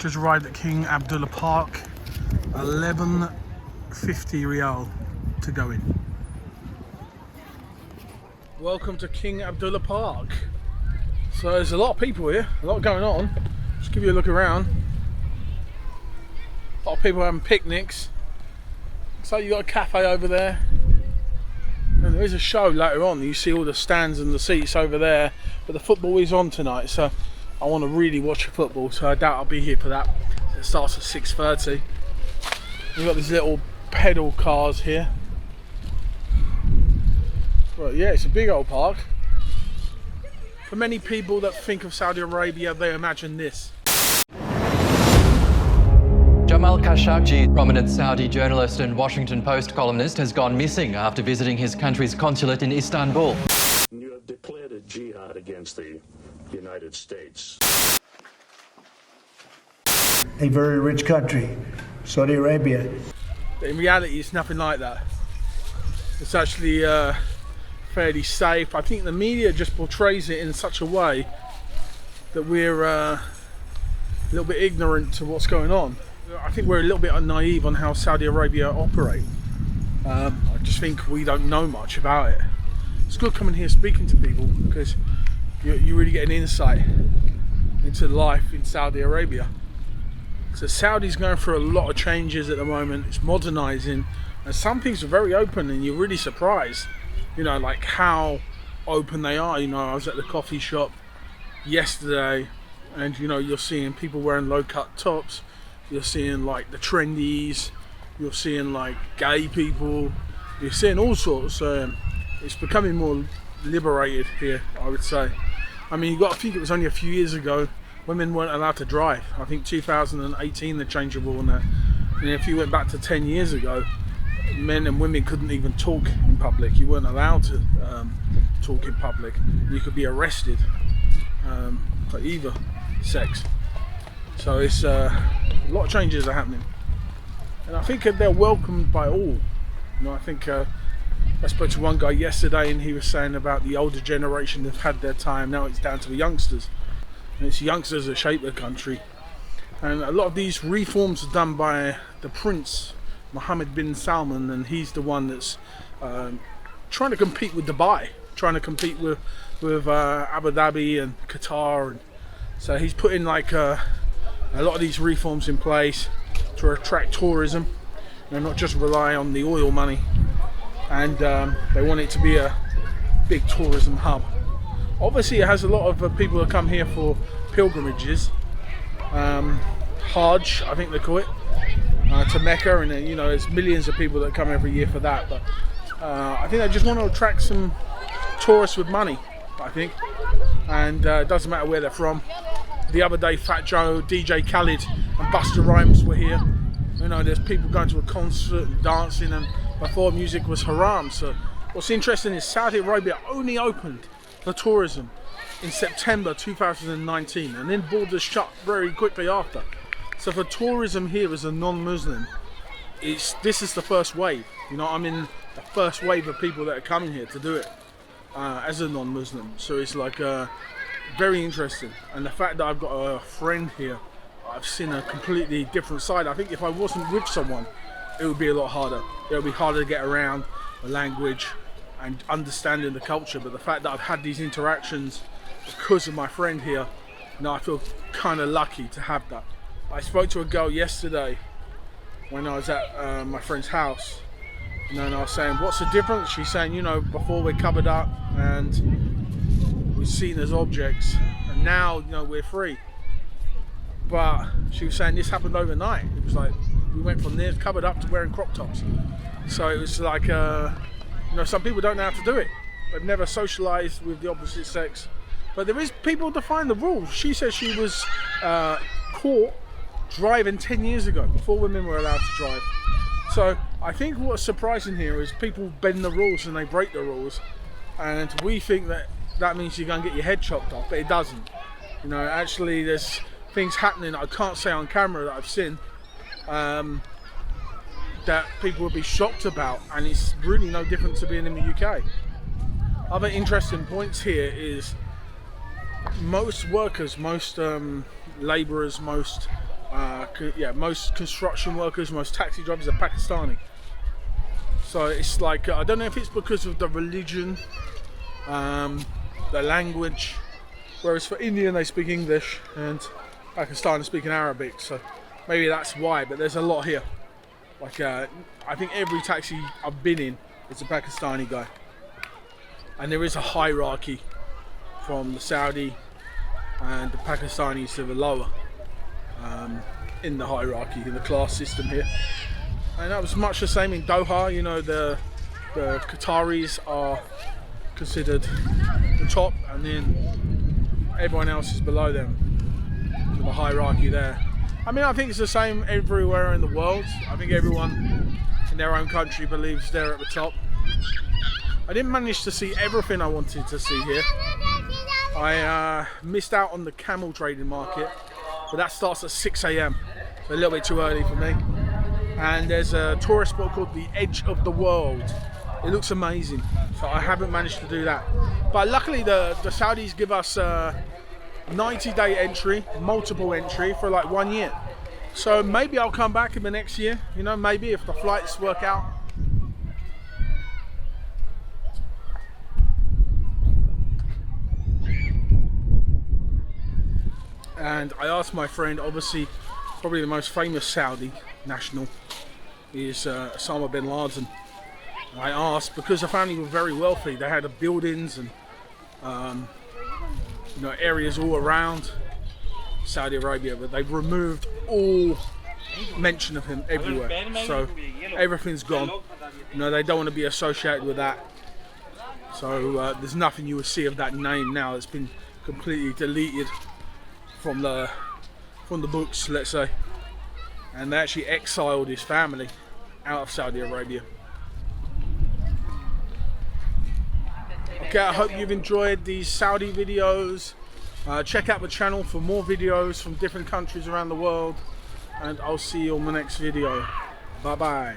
Just arrived at King Abdullah Park. 11.50 riyal to go in. Welcome to King Abdullah Park. So there's a lot of people here, a lot going on. Just give you a look around. A lot of people having picnics. So you got a cafe over there. And there is a show later on. You see all the stands and the seats over there. But the football is on tonight, so I want to really watch the football. So I doubt I'll be here for that. It starts at 6:30. We've got these little pedal cars here. But yeah, it's a big old park. For many people that think of Saudi Arabia, they imagine this. Jamal Khashoggi, prominent Saudi journalist and Washington Post columnist, has gone missing after visiting his country's consulate in Istanbul. You have declared a jihad against the United States. A very rich country, Saudi Arabia. But in reality, it's nothing like that. It's actually fairly safe. I think the media just portrays it in such a way that we're a little bit ignorant to what's going on. I think we're a little bit naive on how Saudi Arabia operate. I just think we don't know much about it. It's good coming here speaking to people because you really get an insight into life in Saudi Arabia. So Saudi's going through a lot of changes at the moment. It's modernising, and some things are very open, and you're really surprised. You know, like how open they are. You know, I was at the coffee shop yesterday, and you know, you're seeing people wearing low-cut tops. You're seeing like the trendies. You're seeing like gay people. You're seeing all sorts. It's becoming more liberated here, I would say. I mean, I think it was only a few years ago women weren't allowed to drive. I think 2018 they changed the rule on that. And if you went back to 10 years ago, men and women couldn't even talk in public. You weren't allowed to talk in public. You could be arrested for either sex. So it's a lot of changes are happening, and I think they're welcomed by all. You know, I think I spoke to one guy yesterday, and he was saying about the older generation have had their time. Now it's down to the youngsters, and it's youngsters that shape the country. And a lot of these reforms are done by the Prince Mohammed bin Salman, and he's the one that's trying to compete with Dubai, trying to compete with Abu Dhabi and Qatar, and so he's putting like a lot of these reforms in place to attract tourism, and not just rely on the oil money. And they want it to be a big tourism hub. Obviously, it has a lot of people that come here for pilgrimages, Hajj, I think they call it, to Mecca, and you know, there's millions of people that come every year for that. But I think they just want to attract some tourists with money, I think, and it doesn't matter where they're from. The other day, Fat Joe, DJ Khaled and Busta Rhymes were here. You know, there's people going to a concert and dancing, and before music was haram. So what's interesting is Saudi Arabia only opened for tourism in September 2019, and then borders shut very quickly after. So for tourism here as a non-Muslim, this is the first wave. You know, I'm in the first wave of people that are coming here to do it as a non-Muslim. So it's like very interesting, and the fact that I've got a friend here, I've seen a completely different side. I think if I wasn't with someone, it would be a lot harder. It would be harder to get around the language and understanding the culture. But the fact that I've had these interactions because of my friend here, you know, I feel kind of lucky to have that. I spoke to a girl yesterday when I was at my friend's house, you know, and I was saying, what's the difference? She's saying, you know, before we're covered up and we're seen as objects, and now, you know, we're free. But she was saying this happened overnight. It was like we went from there covered up to wearing crop tops. So it was like, you know, some people don't know how to do it. They've never socialized with the opposite sex. But there is people define the rules. She says she was caught driving 10 years ago, before women were allowed to drive. So I think what's surprising here is people bend the rules and they break the rules, and we think that means you're going to get your head chopped off, but it doesn't. You know, actually there's things happening I can't say on camera that I've seen that people would be shocked about, and it's really no different to being in the UK. Other interesting points here is most workers, most labourers, most Yeah, most construction workers, most taxi drivers are Pakistani. So it's like, I don't know if it's because of the religion, the language, whereas for Indian they speak English and Pakistan is speaking Arabic, so maybe that's why. But there's a lot here. Like I think every taxi I've been in is a Pakistani guy, and there is a hierarchy from the Saudi and the Pakistanis to the lower in the hierarchy, in the class system here. And that was much the same in Doha. You know, the Qataris are considered the top, and then everyone else is below them. So the hierarchy there. I mean, I think it's the same everywhere in the world. I think everyone in their own country believes they're at the top. I didn't manage to see everything I wanted to see here. I missed out on the camel trading market, but that starts at 6 a.m. So a little bit too early for me. And there's a tourist spot called the Edge of the World. It looks amazing, so I haven't managed to do that. But luckily the Saudis give us 90-day entry, multiple entry for like 1 year. So maybe I'll come back in the next year, you know, maybe if the flights work out. And I asked my friend, obviously probably the most famous Saudi national is Osama bin Laden. And I asked, because the family were very wealthy, they had buildings and you know, areas all around Saudi Arabia, but they've removed all mention of him everywhere. So everything's gone. You know, they don't want to be associated with that. So there's nothing you will see of that name now. It's been completely deleted from the books, let's say. And they actually exiled his family out of Saudi Arabia. Okay, I hope you've enjoyed these Saudi videos. Check out the channel for more videos from different countries around the world, and I'll see you on the next video. Bye bye.